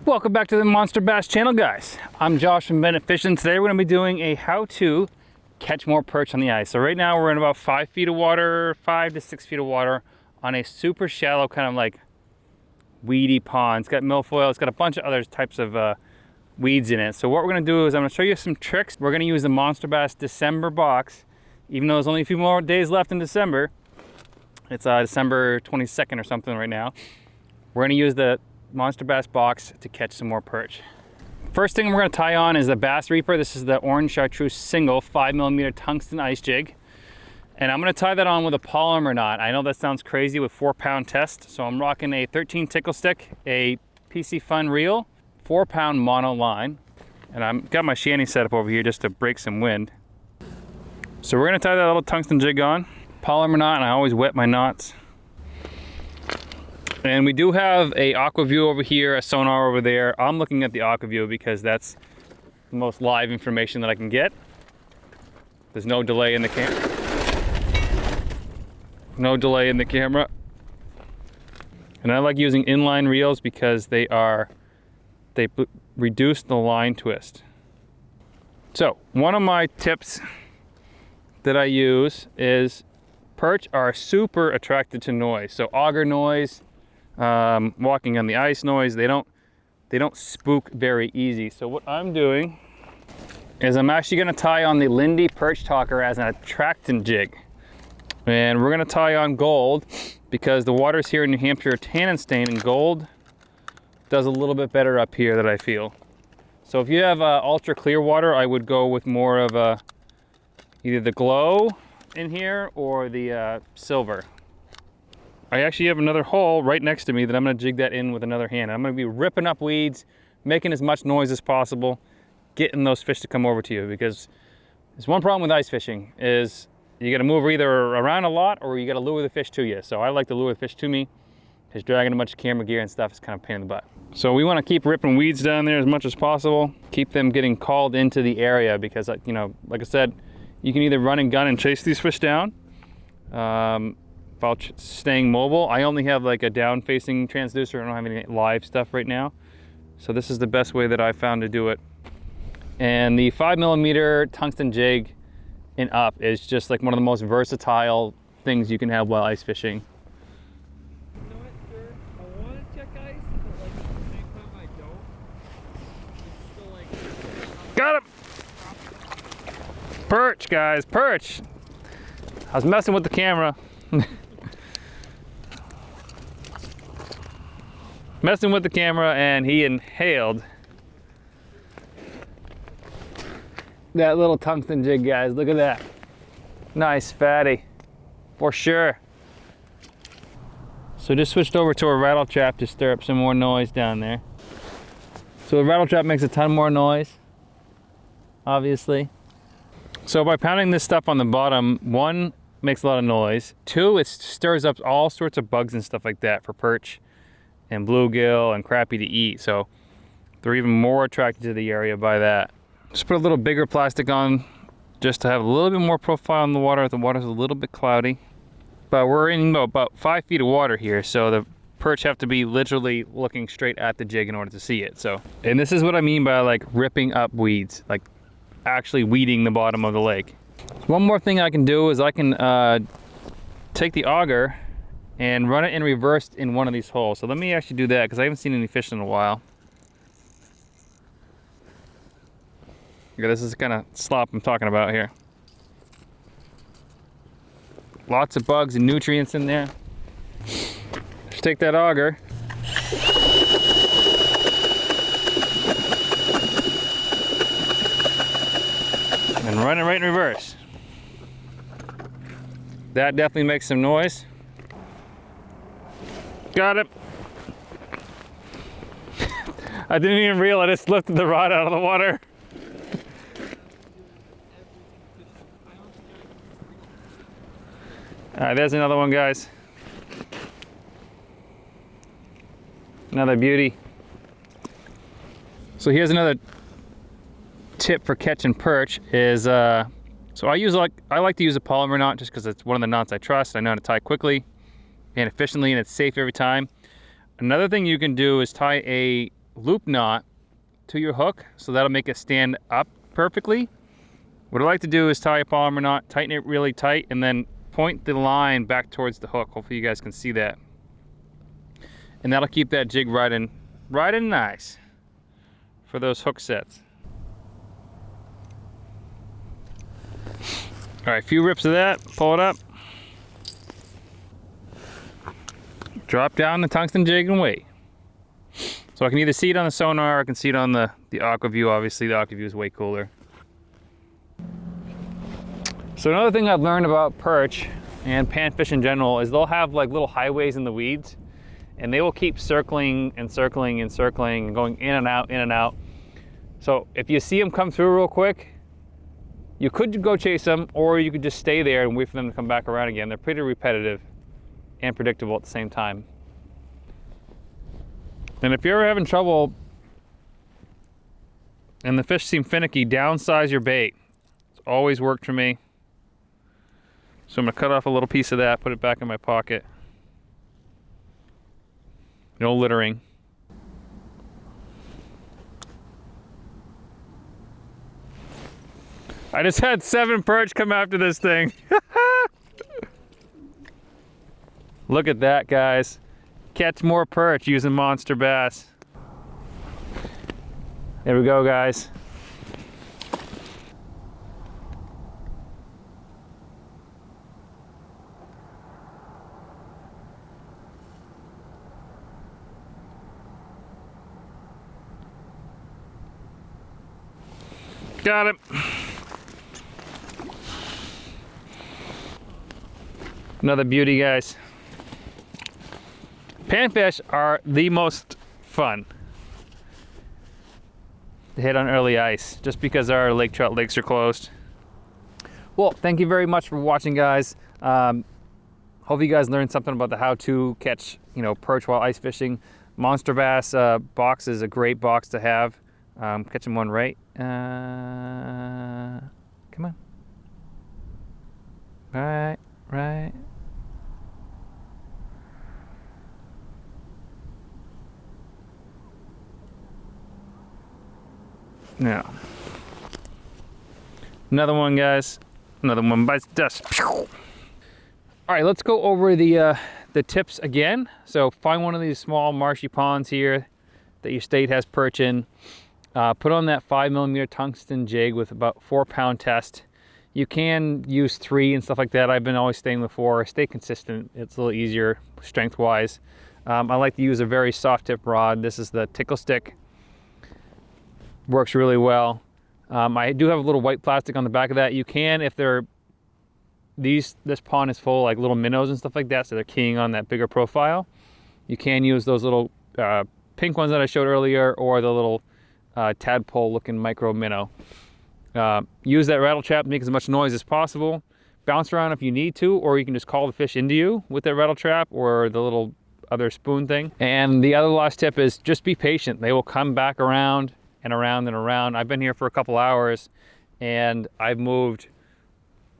Welcome back to the Monster Bass channel, guys. I'm Josh from BendIt Fishing. Today we're going to be doing a how to catch more perch on the ice. So right now we're in about 5 feet of water, 5 to 6 feet of water on a super shallow kind of like weedy pond. It's got milfoil, it's got a bunch of other types of weeds in it. So what we're going to do is I'm going to show you some tricks. We're going to use the Monster Bass December box, even though there's only a few more days left in December. It's December 22nd or something right now. We're going to use the Monster Bass box to catch some more perch. First thing we're going to tie on is the Bass Reaper. This is the orange chartreuse single 5mm tungsten ice jig, and I'm going to tie that on with a polymer knot. I know that sounds crazy with 4-pound test, so I'm rocking a 13 tickle stick, a PC Fun reel, 4-pound mono line, and I've got my shanty set up over here just to break some wind. So we're going to tie that little tungsten jig on, polymer knot, and I always wet my knots. And we do have a aqua view over here, a sonar over there. I'm looking at the aqua view because that's the most live information that I can get. There's no delay in the camera. No delay in the camera. And I like using inline reels because they reduce the line twist. So one of my tips that I use is perch are super attracted to noise. So auger noise, walking on the ice noise, they don't spook very easy. So what I'm doing is I'm actually going to tie on the Lindy perch talker as an attractant jig, and we're going to tie on gold because the waters here in New Hampshire are tannin stained, and gold does a little bit better up here that I feel. So if you have ultra clear water, I would go with more of either the glow in here or the silver. I actually have another hole right next to me that I'm going to jig that in with another hand. I'm going to be ripping up weeds, making as much noise as possible, getting those fish to come over to you, because there's one problem with ice fishing is you got to move either around a lot or you got to lure the fish to you. So I like to lure the fish to me because dragging a bunch of camera gear and stuff is kind of a pain in the butt. So we want to keep ripping weeds down there as much as possible, keep them getting called into the area because, you know, like I said, you can either run and gun and chase these fish down, about staying mobile. I only have like a down facing transducer. I don't have any live stuff right now. So this is the best way that I found to do it. And the 5mm tungsten jig and up is just like one of the most versatile things you can have while ice fishing. You know what, sir? I want to check ice, but like at the same time I don't. It's still like... Got him! Perch, guys, perch! I was messing with the camera. Messing with the camera, and he inhaled that little tungsten jig, guys. Look at that. Nice fatty, for sure. So just switched over to a rattle trap to stir up some more noise down there. So the rattle trap makes a ton more noise, obviously. So by pounding this stuff on the bottom, one, makes a lot of noise. Two, it stirs up all sorts of bugs and stuff like that for perch and bluegill and crappie to eat. So they're even more attracted to the area by that. Just put a little bigger plastic on just to have a little bit more profile in the water. The water's a little bit cloudy. But we're in about 5 feet of water here, so the perch have to be literally looking straight at the jig in order to see it. So, and this is what I mean by like ripping up weeds, like actually weeding the bottom of the lake. One more thing I can do is I can take the auger and run it in reverse in one of these holes. So let me actually do that because I haven't seen any fish in a while. Okay, this is the kind of slop I'm talking about here. Lots of bugs and nutrients in there. Just take that auger. And run it right in reverse. That definitely makes some noise. Got it. I didn't even realize I just lifted the rod out of the water. All right, there's another one, guys. Another beauty. So here's another tip for catching perch is so I like to use a polymer knot just because it's one of the knots I trust. I know how to tie quickly and efficiently, and it's safe every time. Another thing you can do is tie a loop knot to your hook, so that'll make it stand up perfectly. What I like to do is tie a Palmer knot, tighten it really tight, and then point the line back towards the hook. Hopefully you guys can see that. And that'll keep that jig riding nice for those hook sets. All right, a few rips of that, pull it up. Drop down the tungsten jig and wait. So I can either see it on the sonar or I can see it on the aqua view. Obviously the aqua view is way cooler. So another thing I've learned about perch and panfish in general is they'll have like little highways in the weeds, and they will keep circling and circling and circling and going in and out, in and out. So if you see them come through real quick, you could go chase them, or you could just stay there and wait for them to come back around again. They're pretty repetitive and predictable at the same time. And if you're ever having trouble and the fish seem finicky, downsize your bait. It's always worked for me. So I'm gonna cut off a little piece of that, put it back in my pocket. No littering. I just had 7 perch come after this thing. Look at that, guys. Catch more perch using Monster Bass. There we go, guys. Got it. Another beauty, guys. Panfish are the most fun to hit on early ice, just because our lake trout lakes are closed. Well, thank you very much for watching, guys. Hope you guys learned something about the how to catch, perch while ice fishing. Monster Bass box is a great box to have. Catching one right. Come on. Right. Now, another one, guys. Another one bites the dust. All right, let's go over the tips again. So find one of these small marshy ponds here that your state has perch in. Put on that 5mm tungsten jig with about 4-pound test. You can use 3 and stuff like that. I've been always staying with 4. Stay consistent. It's a little easier strength-wise. I like to use a very soft tip rod. This is the Tickle Stick. Works really well. I do have a little white plastic on the back of that. You can, if this pond is full like little minnows and stuff like that, so they're keying on that bigger profile. You can use those little pink ones that I showed earlier, or the little tadpole looking micro minnow. Use that rattle trap to make as much noise as possible. Bounce around if you need to, or you can just call the fish into you with that rattle trap or the little other spoon thing. And the other last tip is just be patient. They will come back around and around and around. I've been here for a couple hours and I've moved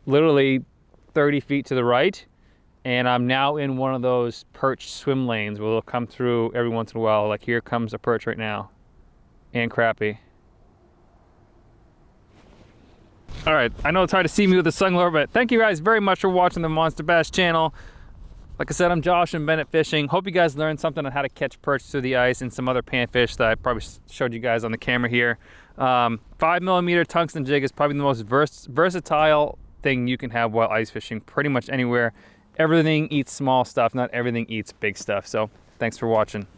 literally 30 feet to the right, and I'm now in one of those perch swim lanes where they'll come through every once in a while. Like here comes a perch right now, and crappie. All right, I know it's hard to see me with the sun glare, but thank you guys very much for watching the Monster Bass channel. Like I said, I'm Josh from BendIt Fishing. Hope you guys learned something on how to catch perch through the ice and some other panfish that I probably showed you guys on the camera here. 5mm tungsten jig is probably the most versatile thing you can have while ice fishing pretty much anywhere. Everything eats small stuff, not everything eats big stuff. So thanks for watching.